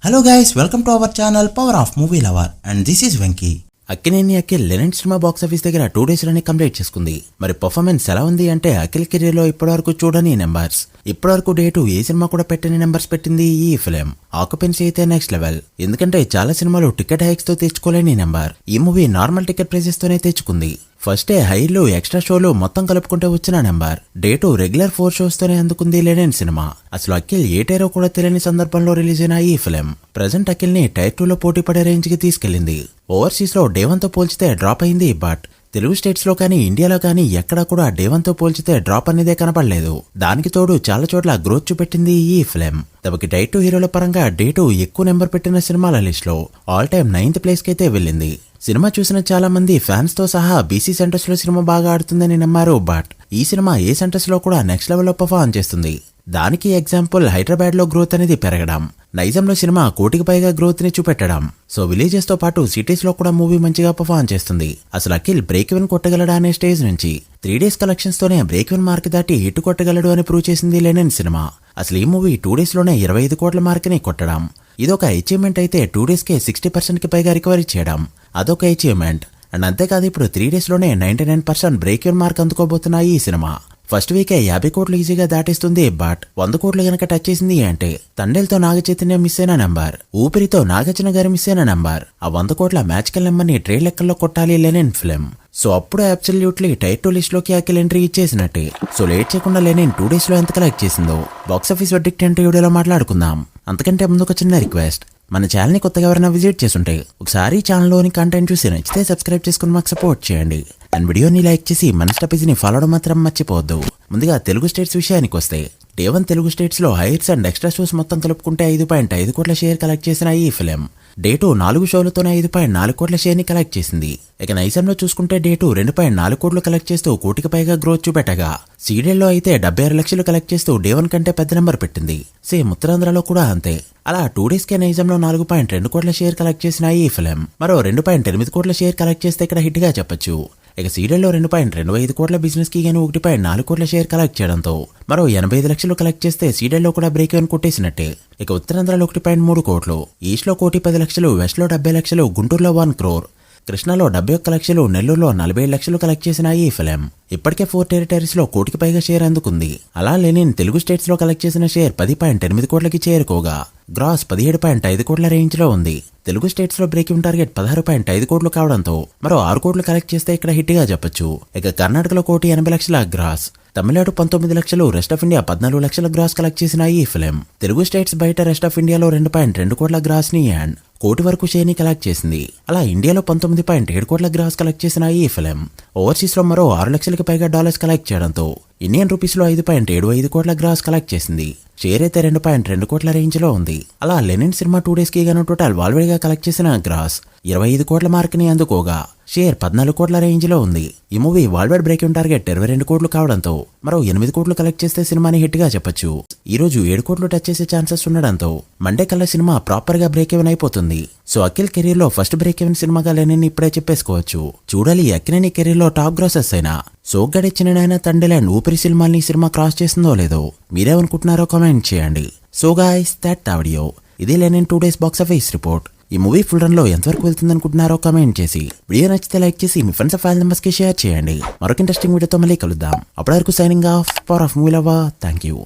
Hello guys, welcome to our channel Power of Movie Lover and this is Venky. Akkineni Akhil లెనెంట్ సినిమా box office దగ్గర 2 days లోనే complete చేసుకుంది. మరి పర్ఫార్మెన్స్ ఎలా ఉంది అంటే అఖిల్ కెరీర్ లో ఇప్పటివరకు చూడని నెంబర్స్, ఇప్పటివరకు డేటు ఏ సినిమా కూడా పెట్టని నెంబర్స్ పెట్టింది ఈ ఫిలిం. ఆక్యుపెన్సీ అయితే నెక్స్ట్ లెవెల్, ఎందుకంటే చాలా సినిమాలు టికెట్ హైక్స్ తో తెచ్చుకోలేని నెంబర్ ఈ మూవీ నార్మల్ టికెట్ ప్రైసెస్ తోనే తెచ్చుకుంది. ఫస్ట్ డే హైలు ఎక్స్ట్రా షోలు మొత్తం కలుపుకుంటే వచ్చిన నెంబర్, డేటు రెగ్యులర్ 4 shows తోనే అందుకుంది లెనెంట్ సినిమా. అసలు అఖిల్ ఏ టైరో కూడా తెలియని సందర్భంలో రిలీజ్ అయిన ఈ ఫిలిం ప్రెజెంట్ అఖిల్ ని టైర్ 2 లో పోటీ పడే రేంజ్ కి తీసుకెళ్లింది. ఓవర్సీస్ లో డే 1 తో పోల్చితే డ్రాప్ అయింది, బట్ తెలుగు స్టేట్స్ లో కానీ ఇండియాలో కానీ ఎక్కడా కూడా డే 1 తో పోల్చితే డ్రాప్ అనేదే కనపడలేదు. దానికి తోడు చాలా చోట్ల గ్రోత్ చూపెట్టింది ఈ ఫిలిం. తమకి టైర్ 2 హీరోల పరంగా డే 2 ఎక్కువ నెంబర్ పెట్టిన సినిమాల లిస్ట్ లో ఆల్ టైమ్ 9th ప్లేస్ కి అయితే వెళ్ళింది. సినిమా చూసిన చాలా మంది ఫ్యాన్స్ తో సహా బీసీ సెంటర్స్ లో సినిమా బాగా ఆడుతుందని నమ్మారు, బట్ ఈ సినిమా ఏ సెంటర్స్ లో కూడా నెక్స్ట్ లెవెల్ లో పర్ఫార్మ్ చేస్తుంది. దానికి ఎగ్జాంపుల్ హైదరాబాద్ లో గ్రోత్ అనేది పెరగడం, నైజాంలో సినిమా 1 కోటికి పైగా గ్రోత్ ని చూపెట్టడం. సో విలేజెస్ తో పాటు సిటీస్ లో కూడా మూవీ మంచిగా పర్ఫార్మ్ చేస్తుంది. అసలు అఖిల్ బ్రేక్ ఈవెన్ కొట్టగలడా అనే స్టేజ్ నుంచి 3 days కలెక్షన్స్ తోనే బ్రేక్ ఈవెన్ మార్క్ దాటి హిట్ కొట్టగలడు అని ప్రూవ్ చేసింది లెనెంట్ సినిమా. అసలు ఈ మూవీ 2 days లోనే 25 కోట్ల మార్క్ ని కొట్టడం ఇదొక అచీవ్మెంట్ అయితే, 2 days కే 60% కి పైగా రికవరీ చేయడం అదొక అచీవ్మెంట్. అండ్ అంతేకాదు ఇప్పుడు 3 days లోనే 99% బ్రేక్ ఈవెన్ మార్క్ అందుకోబోతున్నాయి ఈ సినిమా. ఫస్ట్ వీకే 50 కోట్లు ఈజీగా దాటిస్తుంది, బట్ 100 కోట్లు గనక టచ్ చేసింది అంటే తండేల్తో నాగ చైతన్య మిస్ అయిన నెంబర్, ఊపిరితో నాగార్జున గారు మిస్ అయిన నెంబర్, ఆ 100 కోట్ల మ్యాజికల్ నెంబర్ ని ట్రేడ్ లెక్కల్లో కొట్టాలి లెనెంట్ ఫిలిం. సో అప్పుడు అబ్సల్యూట్లీ టైర్ 2 లిస్ట్ లోకి అఖిల్ ఎంట్రీ ఇచ్చేసినట్టే. సో లేట్ చేయకుండా లెనెంట్ 2 days లో ఎంత కలెక్ట్ చేసిందో బాక్స్ ఆఫీస్ వర్డిక్ట్ ఎంట్రీ వీడియోలో మాట్లాడుకుందాం. అంతకంటే ముందు ఒక చిన్న రిక్వెస్ట్, మన ఛానల్ ని కొత్తగా ఎవరైనా విజిట్ చేస్తుంటే ఒకసారి ఛానల్లోని కంటెంట్ చూసి నచ్చితే సబ్స్క్రైబ్ చేసుకుని మాకు సపోర్ట్ చేయండి. అండ్ వీడియోని లైక్ చేసి మన స్టపీస్ని ఫాలో అవడం మాత్రం మర్చిపోవద్దు. ముందుగా తెలుగు స్టేట్స్ విషయానికి వస్తే డే 1 తెలుగు స్టేట్స్ లో హైట్స్ అండ్ ఎక్స్ట్రా షోస్ మొత్తం కలుపుకుంటే 5.5 కోట్ల షేర్ కలెక్ట్ చేసిన ఈ ఫిలిం డే 2 4 షోలతోనే 5.4 కోట్ల షేర్ ని కలెక్ట్ చేసింది. ఇక నైజాంలో చూసుకుంటే డే 2 2.4 కోట్లు కలెక్ట్ చేస్తూ 1 కోటికి పైగా గ్రోత్ చూపెట్టగా, సీడెల్లో అయితే 76 లక్షలు కలెక్ట్ చేస్తూ డే 1 కంటే పెద్ద నెంబర్ పెట్టింది. సేమ్ ఉత్తరాంధ్రలో కూడా అంతే. అలా 2 days కే నైజాంలో 4.2 కోట్ల షేర్ కలెక్ట్ చేసిన ఈ ఫిలిం మరో 2.8 కోట్ల షేర్ కలెక్ట్ చేస్తే ఇక్కడ హిట్ గా చెప్పొచ్చు. ఇక సీరియల్లో 2.25 కోట్ల బిజినెస్ కి గాను 1.4 కోట్ల షేర్ కలెక్ట్ చేయడంతో మరో 85 లక్షలు కలెక్ట్ చేస్తే సీరియల్లో కూడా బ్రేక్ ఈవెన్ కొట్టేసినట్టే. ఇక ఉత్తరాంధ్రలో 1.3 కోట్లు, ఈస్ట్ లో 1.10 లక్షలు, వెస్ట్ లో 70 లక్షలు, గుంటూరులో 1 crore, కృష్ణాలో 71 లక్షలు, నెల్లూరులో 47 లక్షలు కలెక్ట్ చేసిన ఈ ఫిలిం ఇప్పటికే 4 టెరిటరీస్ లో 1 కోటికి పైగా షేర్ అందుకుంది. అలా లెనిన్ తెలుగు స్టేట్స్ లో కలెక్ట్ చేసిన షేర్ 10.8 కోట్లకి చేరుకోగా గ్రాస్ 17.5 కోట్ల రేంజ్ లో ఉంది. తెలుగు స్టేట్స్ లో బ్రేక్ ఈవెన్ టార్గెట్ 16.5 కోట్లు కావడంతో మరో 6 కోట్లు కలెక్ట్ చేస్తే ఇక్కడ హిట్ గా చెప్పొచ్చు. ఇక కర్ణాటకలో 1.80 లక్షల గ్రాస్, తమిళనాడు 19 లక్షలు, రెస్ట్ ఆఫ్ ఇండియా 14 లక్షల గ్రాస్ కలెక్ట్ చేసిన ఈ ఫిలిం తెలుగు స్టేట్స్ బయట రెస్ట్ ఆఫ్ ఇండియాలో 2.2 కోట్ల గ్రాస్ ని అండ్ 1 కోటి వరకు షేర్ ని కలెక్ట్ చేసింది. అలా ఇండియాలో 19.7 కోట్ల గ్రాస్ కలెక్ట్ చేసిన ఈ ఫిలిం ఓవర్సీస్ లో మరో 6 లక్షలకి పైగా డాలర్స్ కలెక్ట్ చేయడంతో ఇండియన్ రూపీస్ లో 5.75 కోట్ల గ్రాస్ కలెక్ట్ చేసింది. షేర్ అయితే 2.2 కోట్ల రేంజ్ లో ఉంది. అలా లెనిన్ సినిమా 2 days కి గాను టోటల్ వాల్వేడ్ గా కలెక్ట్ చేసిన గ్రాస్ 25 కోట్ల మార్క్ ని అందుకోగా షేర్ 14 కోట్ల రేంజ్ లో ఉంది. ఈ మూవీ వాల్వేడ్ బ్రేక్ ఈవెన్ టార్గెట్ 22 కోట్లు కావడంతో మరో 8 కోట్లు కలెక్ట్ చేస్తే సినిమాని హిట్ గా చెప్పొచ్చు. ఈ రోజు 7 కోట్లు టచ్ చేసే ఛాన్సెస్ ఉండడంతో మండే కల్లా సినిమా ప్రాపర్ గా బ్రేక్ ఈవెన్ అయిపోతుంది. సో అఖిల్ కెరీర్ లో ఫస్ట్ బ్రేక్ ఈవెన్ సినిమాగా లెనిన్ ఇప్పుడే చెప్పేసుకోవచ్చు. చూడాలి అఖిలేని కెరీర్ లో టాప్ గ్రాసెస్ అయినా సోగ్గాడిచ్చిన నాయన తండ్రిలాండ్ ఊపిరి సినిమాల్ని సినిమా క్రాస్ చేస్తుందో లేదో మీరేమనుకుంటున్నారో కామెంట్ చేయండి. సో గైస్ దట్ వీడియో, ఇది Lenin 2 days box office report. ఈ మూవీ ఫుల్ రన్ లో ఎంతవరకు వెళ్తుంది అనుకుంటున్నారో కామెంట్ చేసి వీడియో నచ్చితే లైక్ చేసి మీ ఫ్రెండ్స్ ఫైల్ మెంబర్స్ కి షేర్ చేయండి. మరొక ఇంట్రెస్టింగ్ వీడియోతో మళ్ళీ కలుద్దాం. అప్పటి వరకు signing off, power of movie lover. Thank you.